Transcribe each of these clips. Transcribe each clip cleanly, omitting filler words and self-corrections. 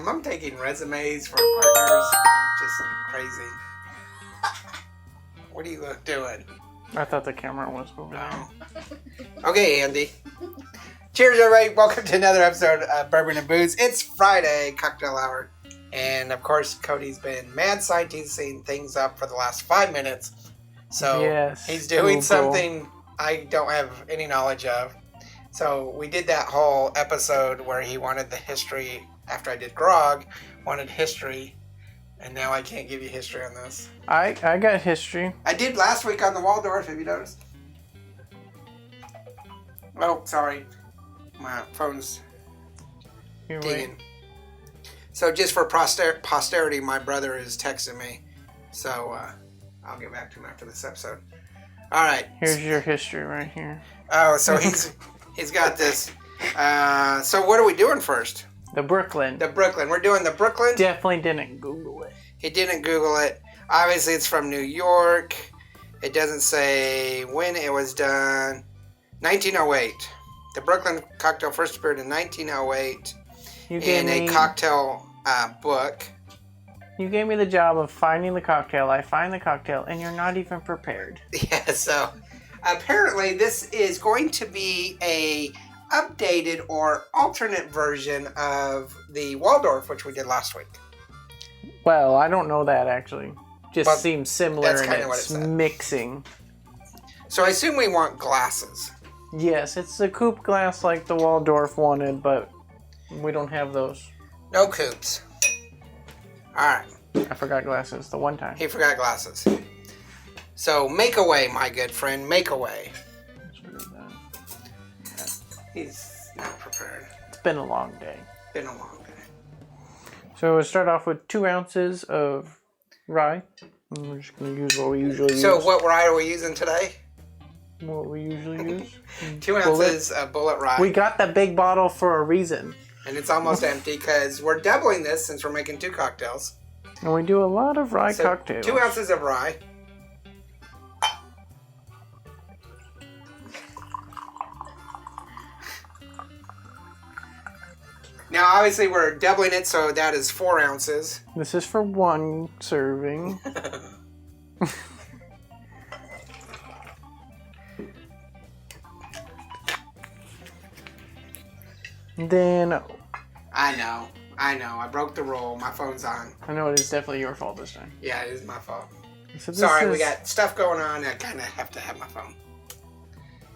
I'm taking resumes for partners. Just crazy. What are you doing? I thought the camera was over there. Oh. Okay, Andy. Cheers, everybody. Welcome to another episode of Bourbon and Booze. It's Friday, cocktail hour. And, of course, Cody's been mad scientisting things up for the last 5 minutes. So yes, he's doing something I don't have any knowledge of. So we did that whole episode where he wanted the history, after I did grog, wanted history. And now I can't give you history on this. I got history. I did last week on the Waldorf, have you noticed? Oh, sorry. My phone's dinging. So just for posterity, my brother is texting me. So I'll get back to him after this episode. All right. Here's your history right here. Oh, so he's got this. So what are we doing first? The Brooklyn. We're doing the Brooklyn. Definitely didn't Google it. He didn't Google it. Obviously, it's from New York. It doesn't say when it was done. 1908. The Brooklyn cocktail first appeared in 1908 in a cocktail book. You gave me the job of finding the cocktail. I find the cocktail, and you're not even prepared. Yeah, so apparently this is going to be a updated or alternate version of the Waldorf, which we did last week. Well, I don't know that actually. Just seems similar in its mixing. So I assume we want glasses. Yes, it's a coupe glass like the Waldorf wanted, but we don't have those. No coupes. Alright. I forgot glasses the one time. He forgot glasses. So make away, my good friend. Make away. He's not prepared. It's been a long day. Been a long day. So we'll start off with 2 ounces of rye. And we're just going to use what we usually use. So what rye are we using today? What we usually use? 2 ounces of bullet rye. We got the big bottle for a reason. And it's almost empty because we're doubling this since we're making 2 cocktails. And we do a lot of rye cocktails. 2 ounces of rye. Now, obviously, we're doubling it, so that is 4 ounces. This is for 1 serving. Then... I know. I broke the rule. My phone's on. I know it is definitely your fault this time. Yeah, it is my fault. So Sorry, we got stuff going on. I kind of have to have my phone.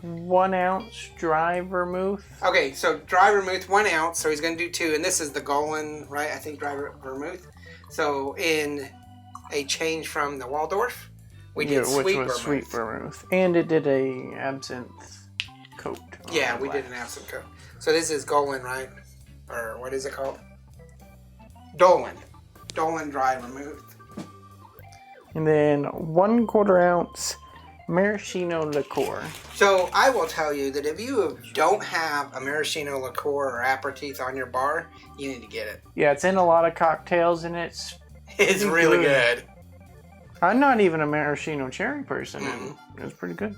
1 ounce dry vermouth. Okay, so dry vermouth, 1 ounce. So he's going to do 2. And this is the Golan, right? I think dry vermouth. So in a change from the Waldorf, we did which was sweet vermouth. And it did a absinthe coat. Yeah, we did an absinthe coat. So this is Golan, right? Or what is it called? Dolan dry vermouth. And then 1/4 ounce maraschino liqueur. So I will tell you that if you don't have a maraschino liqueur or aperitif on your bar, you need to get it. Yeah, it's in a lot of cocktails and it's really good. I'm not even a maraschino cherry person, and it's pretty good.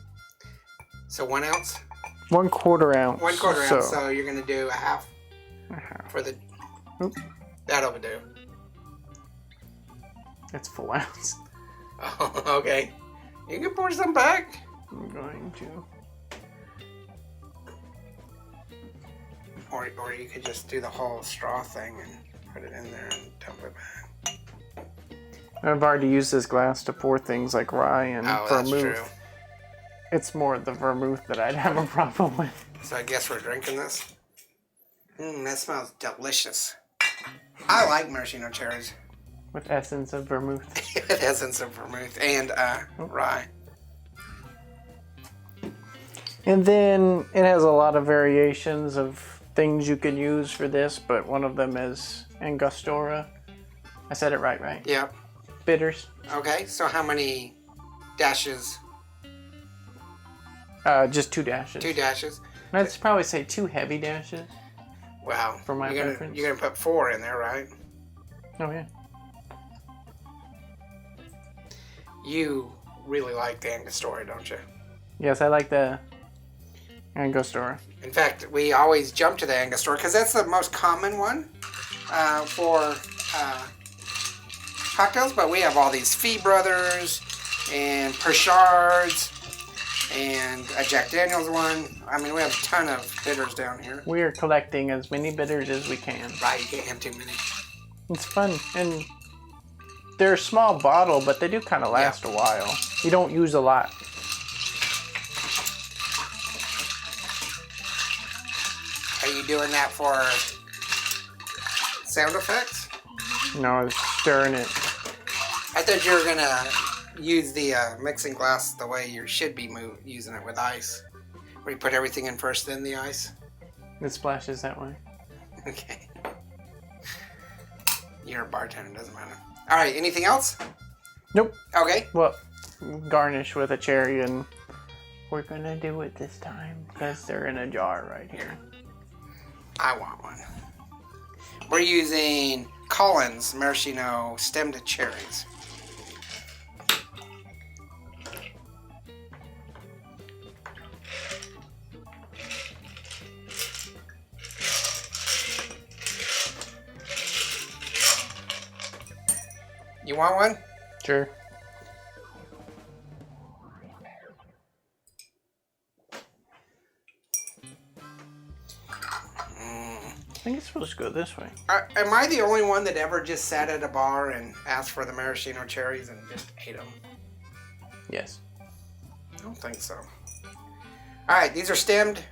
So 1 ounce? 1/4 ounce. 1/4 ounce. So you're going to do a half for the... Oop. That'll do. That's full ounce. Oh, okay. You can pour some back. I'm going to. Or you could just do the whole straw thing and put it in there and dump it back. I've already used this glass to pour things like rye and vermouth. That's true. It's more the vermouth that I'd have a problem with. So I guess we're drinking this. That smells delicious. I like maraschino cherries. With essence of vermouth. With essence of vermouth and rye. And then it has a lot of variations of things you can use for this, but one of them is Angostura. I said it right? Yep. Bitters. Okay, so how many dashes? Just 2 dashes. 2 dashes? I'd probably say 2 heavy dashes. Wow. For my preference. You're going to put 4 in there, right? Oh, yeah. You really like the Angostura, don't you? Yes, I like the Angostura. In fact, we always jump to the Angostura because that's the most common one. for cocktails, but we have all these Fee Brothers and Perchards and a Jack Daniels one. I mean, we have a ton of bitters down here. We are collecting as many bitters as we can. Right, you can't have too many. It's fun, and they're a small bottle, but they do kind of last a while. You don't use a lot. Are you doing that for sound effects? No, I was stirring it. I thought you were gonna use the mixing glass the way you should be using it with ice, where you put everything in first, then the ice. It splashes that way. Okay. You're a bartender, doesn't matter. All right, anything else? Nope. Okay. Well, garnish with a cherry, and we're gonna do it this time because they're in a jar right here. I want one. We're using Collins Maraschino stemmed cherries. You want one? Sure. I think it's supposed to go this way. Am I the only one that ever just sat at a bar and asked for the maraschino cherries and just ate them? Yes. I don't think so. All right, these are stemmed.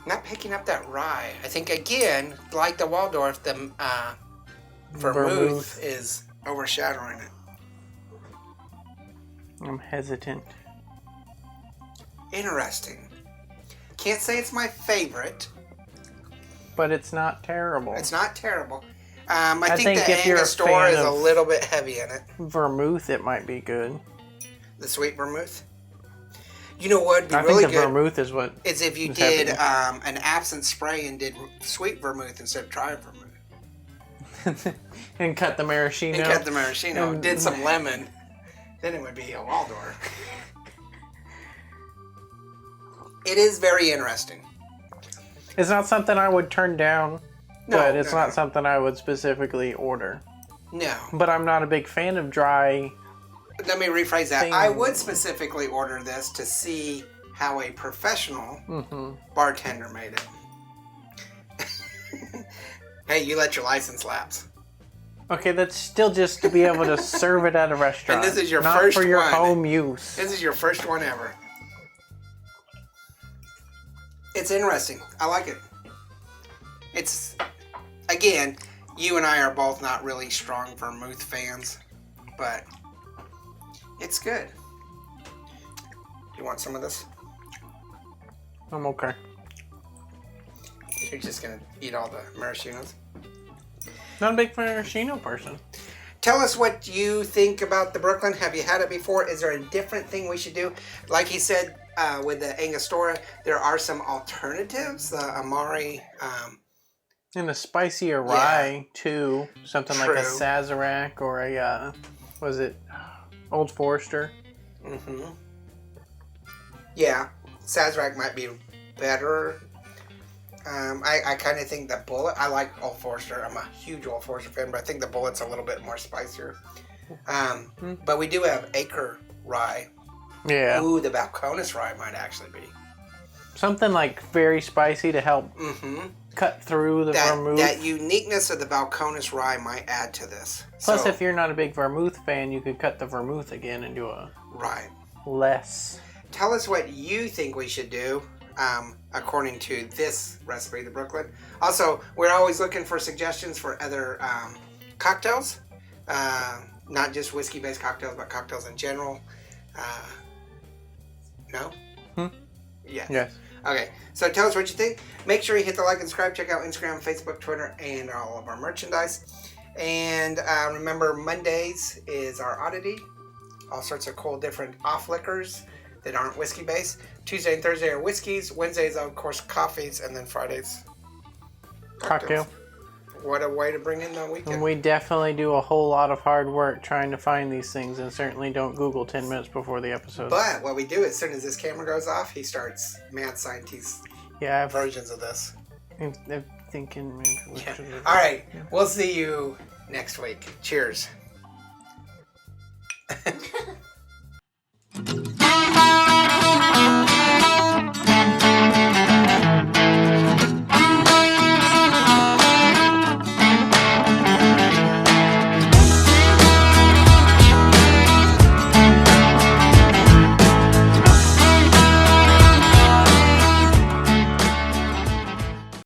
Not picking up that rye. I think, again, like the Waldorf, the vermouth is overshadowing it. I'm hesitant. Interesting. Can't say it's my favorite. But it's not terrible. It's not terrible. I think the if you're Angostura is a little bit heavy in it. Vermouth, it might be good. The sweet vermouth. You know what would be I really think the good vermouth is what is if you is did heavy. an absinthe spray and did sweet vermouth instead of dry vermouth. And cut the maraschino. And cut the maraschino. Did some lemon. Then it would be a Waldorf. It is very interesting. It's not something I would turn down, No, but it's no, not no. something I would specifically order. No. But I'm not a big fan of dry. Let me rephrase that. Thing. I would specifically order this to see how a professional bartender made it. Hey, you let your license lapse. Okay, that's still just to be able to serve it at a restaurant. And this is your not first for your one. home use. This is your first one ever. It's interesting. I like it. It's, again, you and I are both not really strong vermouth fans, but it's good. You want some of this? I'm okay. You're just going to eat all the maraschinos? Not a big maraschino person. Tell us what you think about the Brooklyn. Have you had it before? Is there a different thing we should do? Like he said, with the Angostura, there are some alternatives. The Amari. And a spicier rye, too. Something like a True. Sazerac or a, was it Old Forester? Mm-hmm. Yeah, Sazerac might be better. I kind of think the Bullet, I like Old Forester. I'm a huge Old Forester fan, but I think the Bullet's a little bit more spicier. But we do have Acre rye. Yeah. Ooh, the Balcones rye might actually be. Something like very spicy to help cut through the vermouth. That uniqueness of the Balcones rye might add to this. Plus, if you're not a big vermouth fan, you could cut the vermouth again and do a less. Tell us what you think we should do according to this recipe, the Brooklyn. Also, we're always looking for suggestions for other cocktails. Not just whiskey-based cocktails, but cocktails in general. No? Yeah. Yes. Okay, so tell us what you think. Make sure you hit the like and subscribe. Check out Instagram, Facebook, Twitter, and all of our merchandise. And remember, Mondays is our oddity. All sorts of cool different off liquors that aren't whiskey based. Tuesday and Thursday are whiskeys. Wednesdays are, of course, coffees. And then Fridays, Cocktail. what a way to bring in the weekend. And we definitely do a whole lot of hard work trying to find these things, and certainly don't Google 10 minutes before the episode. But what we do, as soon as this camera goes off, he starts mad scientist versions of this. I'm thinking... Yeah. All right. We'll see you next week. Cheers.